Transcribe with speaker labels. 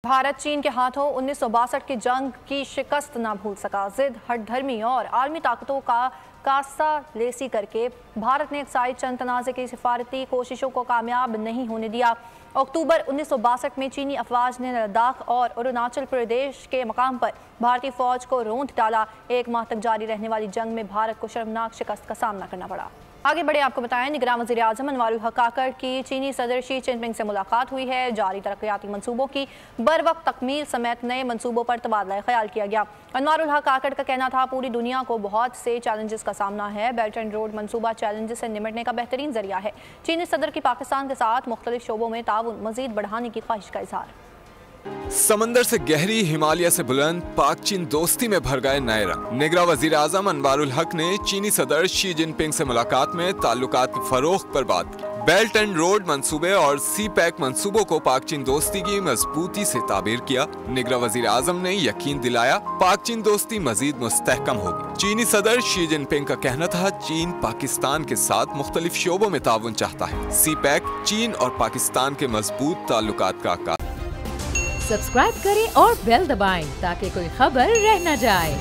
Speaker 1: भारत चीन के हाथों 1962 की जंग की शिकस्त ना भूल सका। जिद, हठधर्मी और आलमी ताकतों का कास्ता लेसी करके भारत ने अक्साई चंद तनाज़े की सिफारती कोशिशों को कामयाब नहीं होने दिया। अक्टूबर 1962 में चीनी अफवाज ने लद्दाख और अरुणाचल प्रदेश के मकाम पर भारतीय फौज को रौंद डाला। एक माह तक जारी रहने वाली जंग में भारत को शर्मनाक शिकस्त का सामना करना पड़ा। आगे बढ़े आपको बताएं, निगरान वज़ीर आज़म अनवारुल हक काकड़ की चीनी सदर शी जिनपिंग से मुलाकात हुई है। जारी तरक्याती मंसूबों की बर वक्त तकमील समेत नए मंसूबों पर तबादला ख्याल किया गया। अनवारुल हक काकड़ का कहना था, पूरी दुनिया को बहुत से चैलेंजेस का सामना है। बेल्ट एंड रोड मंसूबा चैलेंजेस से निपटने का बेहतरीन जरिया है। चीनी सदर की पाकिस्तान के साथ मुख्तलिफ शोबों में ताउन मजीद बढ़ाने की ख्वाहिश का इजहार।
Speaker 2: समंदर से गहरी, हिमालय से बुलंद, पाक चीन दोस्ती में भर गए नए रंग। निगरान वज़ीर आज़म अनवारुल हक ने चीनी सदर शी जिनपिंग से मुलाकात में ताल्लुकात की फरोख्त पर बात की। बेल्ट एंड रोड मंसूबे और सी पैक मंसूबों को पाक चीन दोस्ती की मजबूती से ताबीर किया। निगरान वज़ीर आज़म ने यकीन दिलाया, पाक चीन दोस्ती मजीद मुस्तहकम होगी। चीनी सदर शी जिनपिंग का कहना था, चीन पाकिस्तान के साथ मुख्तलिफ शोबों में ताउन चाहता है। सी पैक चीन और पाकिस्तान के मजबूत ताल्लुकात का आगाज।
Speaker 3: सब्सक्राइब करें और बेल दबाएं ताकि कोई खबर रह न जाए।